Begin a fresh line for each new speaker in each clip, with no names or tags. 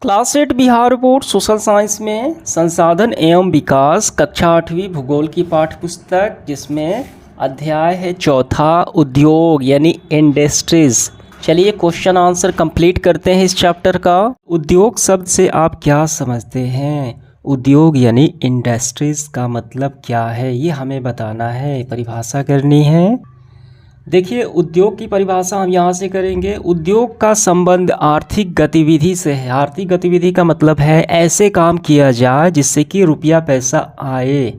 Class 8 Bihar board social science में संसाधन एवं विकास कक्षा 8वीं भूगोल की पाठ्य पुस्तक, जिसमें अध्याय है चौथा उद्योग यानी इंडस्ट्रीज। चलिए क्वेश्चन आंसर कंप्लीट करते हैं इस चैप्टर का। उद्योग शब्द से आप क्या समझते हैं? उद्योग यानी इंडस्ट्रीज का मतलब क्या है, ये हमें बताना है, परिभाषा करनी है। देखिए, उद्योग की परिभाषा हम यहाँ से करेंगे। उद्योग का संबंध आर्थिक गतिविधि से है। आर्थिक गतिविधि का मतलब है ऐसे काम किया जाए जिससे कि रुपया पैसा आए।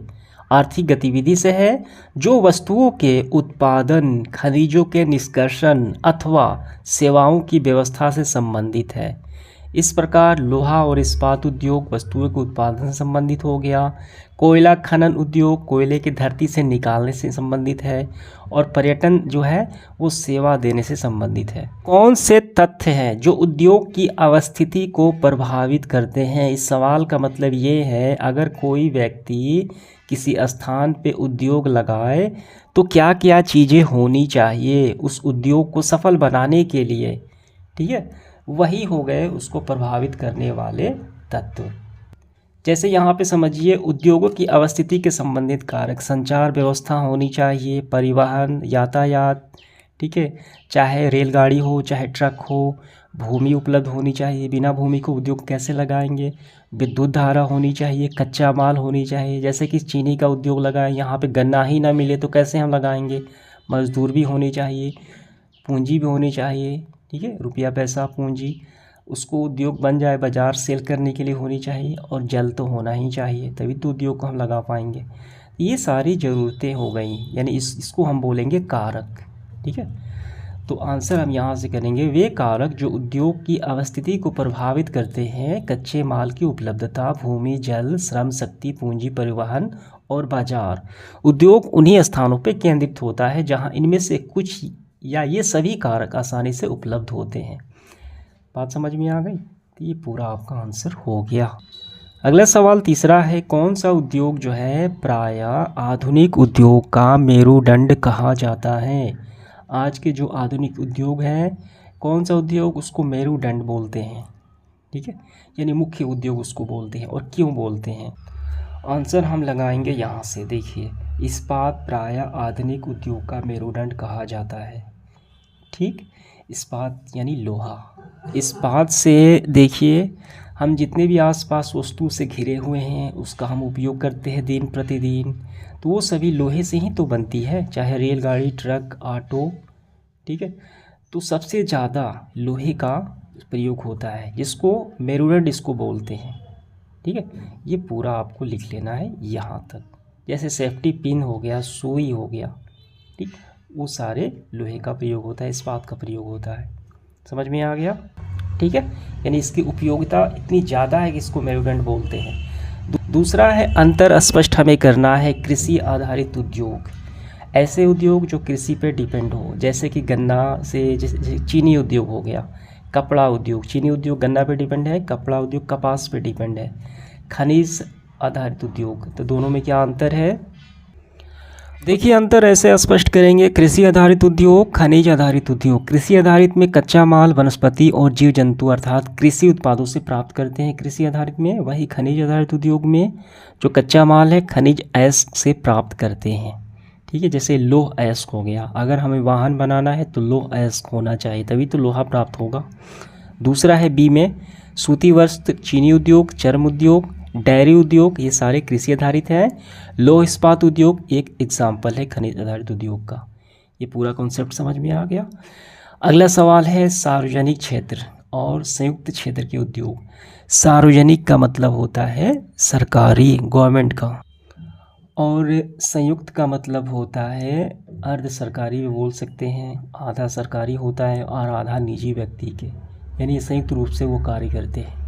आर्थिक गतिविधि से है जो वस्तुओं के उत्पादन, खनिजों के निष्कर्षण अथवा सेवाओं की व्यवस्था से संबंधित है। इस प्रकार लोहा और इस्पात उद्योग वस्तुओं के उत्पादन से संबंधित हो गया। कोयला खनन उद्योग कोयले की धरती से निकालने से संबंधित है। और पर्यटन जो है वो सेवा देने से संबंधित है। कौन से तथ्य हैं जो उद्योग की अवस्थिति को प्रभावित करते हैं? इस सवाल का मतलब ये है, अगर कोई व्यक्ति किसी स्थान पे उद्योग लगाए तो क्या क्या चीज़ें होनी चाहिए उस उद्योग को सफल बनाने के लिए। ठीक है, वही हो गए उसको प्रभावित करने वाले तत्व। जैसे यहाँ पे समझिए, उद्योगों की अवस्थिति के संबंधित कारक संचार व्यवस्था होनी चाहिए, परिवहन यातायात, ठीक है, चाहे रेलगाड़ी हो चाहे ट्रक हो। भूमि उपलब्ध होनी चाहिए, बिना भूमि को उद्योग कैसे लगाएंगे। विद्युत धारा होनी चाहिए, कच्चा माल होनी चाहिए, जैसे कि चीनी का उद्योग लगाएं, यहाँ पे गन्ना ही ना मिले तो कैसे हम लगाएंगे। मजदूर भी होनी चाहिए, पूंजी भी होनी चाहिए, ठीक है, रुपया पैसा पूंजी, उसको उद्योग बन जाए, बाज़ार सेल करने के लिए होनी चाहिए, और जल तो होना ही चाहिए, तभी तो उद्योग को हम लगा पाएंगे। ये सारी ज़रूरतें हो गई, यानी इसको हम बोलेंगे कारक। ठीक है, तो आंसर हम यहाँ से करेंगे वे कारक जो उद्योग की अवस्थिति को प्रभावित करते हैं: कच्चे माल की उपलब्धता, भूमि, जल, श्रम शक्ति, पूंजी, परिवहन और बाजार। उद्योग उन्हीं स्थानों पर केंद्रित होता है जहाँ इनमें से कुछ या ये सभी कारक आसानी से उपलब्ध होते हैं। बात समझ में आ गई? तो ये पूरा आपका आंसर हो गया। अगला सवाल तीसरा है, कौन सा उद्योग जो है प्रायः आधुनिक उद्योग का मेरुदंड कहा जाता है? आज के जो आधुनिक उद्योग हैं, कौन सा उद्योग उसको मेरुदंड बोलते हैं? ठीक है, यानी मुख्य उद्योग उसको बोलते हैं। और क्यों बोलते हैं? आंसर हम लगाएंगे यहाँ से। देखिए, इस्पात प्रायः आधुनिक उद्योग का मेरुदंड कहा जाता है। ठीक, इस्पात यानी लोहा। इस्पात से देखिए, हम जितने भी आसपास वस्तु से घिरे हुए हैं उसका हम उपयोग करते हैं दिन प्रतिदिन, तो वो सभी लोहे से ही तो बनती है, चाहे रेलगाड़ी, ट्रक, ऑटो। ठीक है, तो सबसे ज़्यादा लोहे का प्रयोग होता है, जिसको मेरुदंड इसको बोलते हैं। ठीक है, ये पूरा आपको लिख लेना है यहाँ तक। जैसे सेफ्टी पिन हो गया, सुई हो गया, ठीक, वो सारे लोहे का प्रयोग होता है, इस्पात का प्रयोग होता है। समझ में आ गया? ठीक है, यानी इसकी उपयोगिता इतनी ज़्यादा है कि इसको मेरुदंड बोलते हैं। दूसरा है, अंतर स्पष्ट हमें करना है, कृषि आधारित उद्योग। ऐसे उद्योग जो कृषि पे डिपेंड हो, जैसे कि गन्ना से, जैसे चीनी उद्योग हो गया, कपड़ा उद्योग, चीनी उद्योग गन्ना पे डिपेंड है, कपड़ा उद्योग कपास पे डिपेंड है। खनिज आधारित उद्योग, तो दोनों में क्या अंतर है? देखिए, अंतर ऐसे स्पष्ट करेंगे, कृषि आधारित उद्योग, खनिज आधारित उद्योग। कृषि आधारित में कच्चा माल वनस्पति और जीव जंतु अर्थात कृषि उत्पादों से प्राप्त करते हैं कृषि आधारित में। वही खनिज आधारित उद्योग में जो कच्चा माल है खनिज अयस्क से प्राप्त करते हैं। ठीक है, जैसे लोह अयस्क हो गया, अगर हमें वाहन बनाना है तो लोह अयस्क होना चाहिए, तभी तो लोहा प्राप्त होगा। दूसरा है बी में, सूती वस्त्र, चीनी उद्योग, चर्म उद्योग, डेयरी उद्योग, ये सारे कृषि आधारित हैं। लौह इस्पात उद्योग एक एग्जाम्पल है खनिज आधारित उद्योग का। ये पूरा कॉन्सेप्ट समझ में आ गया। अगला सवाल है, सार्वजनिक क्षेत्र और संयुक्त क्षेत्र के उद्योग। सार्वजनिक का मतलब होता है सरकारी, गवर्नमेंट का, और संयुक्त का मतलब होता है अर्ध सरकारी भी बोल सकते हैं, आधा सरकारी होता है और आधा निजी व्यक्ति के, यानी संयुक्त रूप से वो कार्य करते हैं।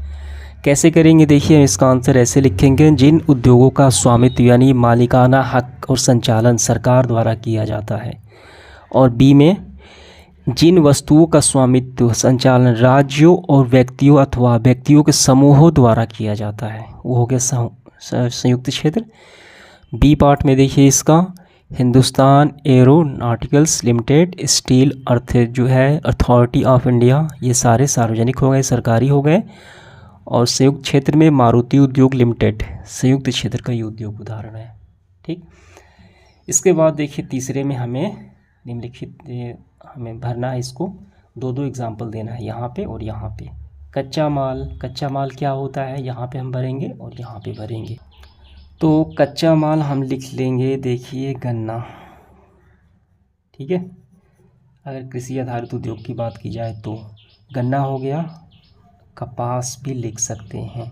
कैसे करेंगे? देखिए, इसका आंसर ऐसे लिखेंगे, जिन उद्योगों का स्वामित्व यानी मालिकाना हक और संचालन सरकार द्वारा किया जाता है। और बी में, जिन वस्तुओं का स्वामित्व संचालन राज्यों और व्यक्तियों अथवा व्यक्तियों के समूहों द्वारा किया जाता है, वो हो गया संयुक्त क्षेत्र। बी पार्ट में देखिए इसका, हिंदुस्तान एरोनॉटिकल्स लिमिटेड, स्टील अर्थ जो है अथॉरिटी ऑफ इंडिया, ये सारे सार्वजनिक हो गए, सरकारी हो गए। और संयुक्त क्षेत्र में मारुति उद्योग लिमिटेड संयुक्त क्षेत्र का ये उद्योग उदाहरण है। ठीक, इसके बाद देखिए तीसरे में हमें निम्नलिखित हमें भरना है, इसको दो दो एग्जाम्पल देना है, यहाँ पे और यहाँ पे। कच्चा माल क्या होता है, यहाँ पे हम भरेंगे और यहाँ पे भरेंगे। तो कच्चा माल हम लिख लेंगे, देखिए गन्ना। ठीक है, अगर कृषि आधारित उद्योग की बात की जाए तो गन्ना हो गया, कपास भी लिख सकते हैं,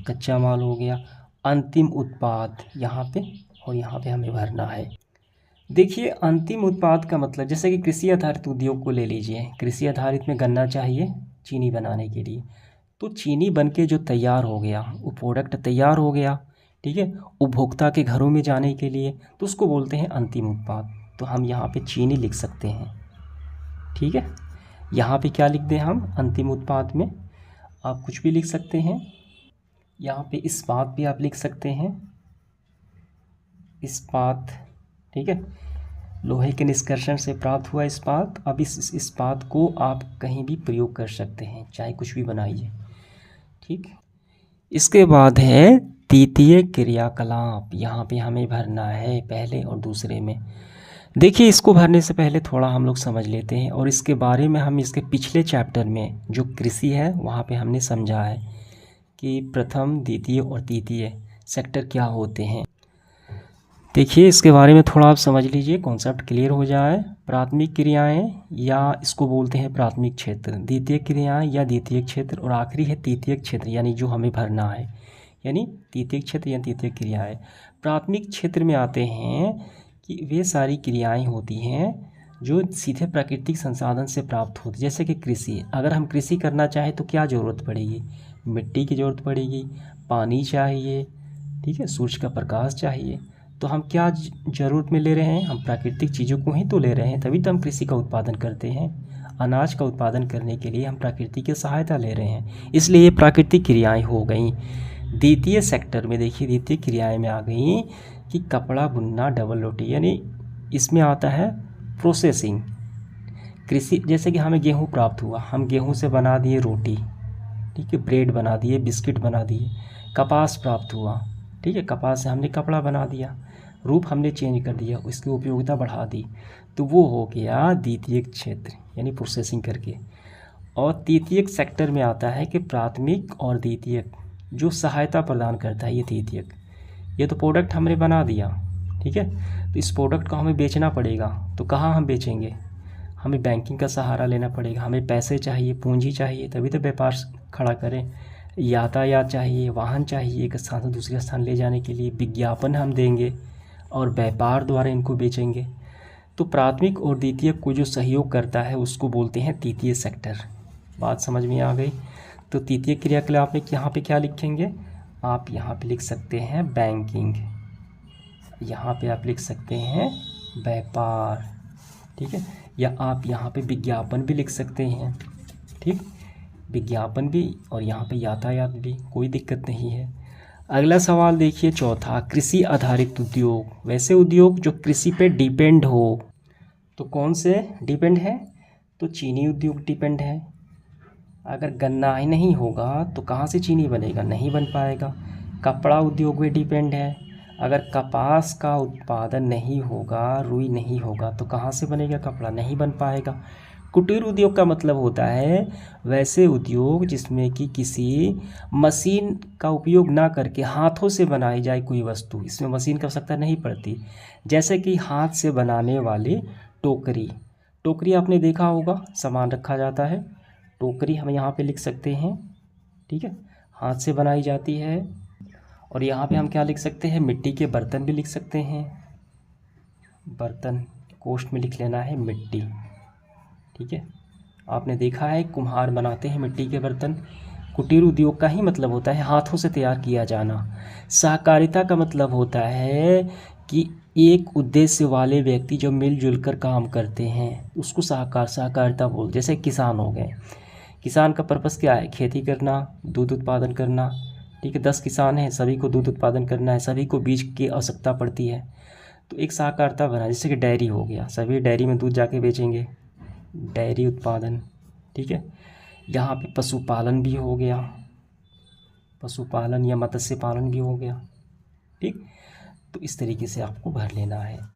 कच्चा माल हो गया। अंतिम उत्पाद यहाँ पे और यहाँ पे हमें भरना है। देखिए अंतिम उत्पाद का मतलब, जैसे कि कृषि आधारित उद्योग को ले लीजिए, कृषि आधारित में गन्ना चाहिए चीनी बनाने के लिए, तो चीनी बनके जो तैयार हो गया, वो प्रोडक्ट तैयार हो गया, ठीक है, उपभोक्ता के घरों में जाने के लिए, तो उसको बोलते हैं अंतिम उत्पाद। तो हम यहाँ पे चीनी लिख सकते हैं। ठीक है, यहाँ पे क्या लिख दें हम अंतिम उत्पाद में, आप कुछ भी लिख सकते हैं। यहाँ पे इस्पात भी आप लिख सकते हैं, इस्पात। ठीक है, लोहे के निष्कर्षण से प्राप्त हुआ इस्पात। अब इस इस्पात को आप कहीं भी प्रयोग कर सकते हैं, चाहे कुछ भी बनाइए। ठीक, इसके बाद है द्वितीय क्रियाकलाप, यहाँ पे हमें भरना है पहले और दूसरे में। देखिए इसको भरने से पहले थोड़ा हम लोग समझ लेते हैं, और इसके बारे में हम इसके पिछले चैप्टर में जो कृषि है वहाँ पे हमने समझा है कि प्रथम, द्वितीय और तृतीय सेक्टर क्या होते हैं। देखिए इसके बारे में थोड़ा आप समझ लीजिए, कॉन्सेप्ट क्लियर हो जाए। प्राथमिक क्रियाएं या इसको बोलते हैं प्राथमिक क्षेत्र, द्वितीय क्रियाएं या द्वितीय क्षेत्र, और आखिरी है तृतीय क्षेत्र, यानी जो हमें भरना है, यानी तृतीय क्षेत्र या तृतीय क्रियाएं। प्राथमिक क्षेत्र में आते हैं कि वे सारी क्रियाएं होती हैं जो सीधे प्राकृतिक संसाधन से प्राप्त होती, जैसे कि कृषि। अगर हम कृषि करना चाहें तो क्या ज़रूरत पड़ेगी, मिट्टी की ज़रूरत पड़ेगी, पानी चाहिए, ठीक है, सूर्य का प्रकाश चाहिए। तो हम क्या ज़रूरत में ले रहे हैं, हम प्राकृतिक चीज़ों को ही तो ले रहे हैं, तभी तो हम कृषि का उत्पादन करते हैं। अनाज का उत्पादन करने के लिए हम प्रकृति की सहायता ले रहे हैं, इसलिए ये प्राकृतिक क्रियाएं हो गई। द्वितीय सेक्टर में देखिए, द्वितीय क्रियाएं में आ गई कि कपड़ा बुनना, डबल रोटी, यानी इसमें आता है प्रोसेसिंग। कृषि, जैसे कि हमें गेहूँ प्राप्त हुआ, हम गेहूँ से बना दिए रोटी, ठीक है, ब्रेड बना दिए, बिस्किट बना दिए। कपास प्राप्त हुआ, ठीक है, कपास से हमने कपड़ा बना दिया, रूप हमने चेंज कर दिया, उसकी उपयोगिता बढ़ा दी, तो वो हो गया द्वितीय क्षेत्र, यानी प्रोसेसिंग करके। और तृतीयक सेक्टर में आता है कि प्राथमिक और द्वितीयक जो सहायता प्रदान करता है, ये तृतीयक। ये तो प्रोडक्ट हमने बना दिया, ठीक है, तो इस प्रोडक्ट को हमें बेचना पड़ेगा, तो कहाँ हम बेचेंगे, हमें बैंकिंग का सहारा लेना पड़ेगा, हमें पैसे चाहिए, पूंजी चाहिए, तभी तो व्यापार खड़ा करें। यातायात चाहिए, वाहन चाहिए, एक स्थान से दूसरे स्थान ले जाने के लिए, विज्ञापन हम देंगे और व्यापार द्वारा इनको बेचेंगे। तो प्राथमिक और द्वितीय को जो सहयोग करता है उसको बोलते हैं तृतीय सेक्टर। बात समझ में आ गई। तो तृतीय क्रियाकलाप में यहाँ पे क्या लिखेंगे, आप यहाँ पे लिख सकते हैं बैंकिंग, यहाँ पे आप लिख सकते हैं व्यापार, ठीक है, या आप यहाँ पे विज्ञापन भी लिख सकते हैं, ठीक, विज्ञापन भी, और यहाँ पे यातायात भी, कोई दिक्कत नहीं है। अगला सवाल देखिए चौथा, कृषि आधारित उद्योग, वैसे उद्योग जो कृषि पे डिपेंड हो। तो कौन से डिपेंड है, तो चीनी उद्योग डिपेंड है। अगर गन्ना ही नहीं होगा तो कहाँ से चीनी बनेगा, नहीं बन पाएगा। कपड़ा उद्योग भी डिपेंड है, अगर कपास का उत्पादन नहीं होगा, रुई नहीं होगा, तो कहाँ से बनेगा कपड़ा, नहीं बन पाएगा। कुटीर उद्योग का मतलब होता है वैसे उद्योग जिसमें कि किसी मशीन का उपयोग ना करके हाथों से बनाई जाए कोई वस्तु, इसमें मशीन की आवश्यकता नहीं पड़ती। जैसे कि हाथ से बनाने वाले टोकरी, टोकरी आपने देखा होगा, सामान रखा जाता है, टोकरी हम यहाँ पे लिख सकते हैं, ठीक है, हाथ से बनाई जाती है। और यहाँ पे हम क्या लिख सकते हैं, मिट्टी के बर्तन भी लिख सकते हैं, बर्तन कोष्ठ में लिख लेना है मिट्टी, ठीक है। आपने देखा है कुम्हार बनाते हैं मिट्टी के बर्तन। कुटीर उद्योग का ही मतलब होता है हाथों से तैयार किया जाना। सहकारिता का मतलब होता है कि एक उद्देश्य वाले व्यक्ति जो मिलजुल कर काम करते हैं उसको सहकारिता बोल। जैसे किसान हो गए, किसान का पर्पस क्या है, खेती करना, दूध उत्पादन करना, ठीक है, 10 किसान हैं, सभी को दूध उत्पादन करना है, सभी को बीज की आवश्यकता पड़ती है, तो एक सहकारिता बना। जैसे कि डेयरी हो गया, सभी डेयरी में दूध जाके बेचेंगे, डेयरी उत्पादन, ठीक है। यहाँ पे पशुपालन भी हो गया, पशुपालन या मत्स्य पालन भी हो गया। ठीक, तो इस तरीके से आपको भर लेना है।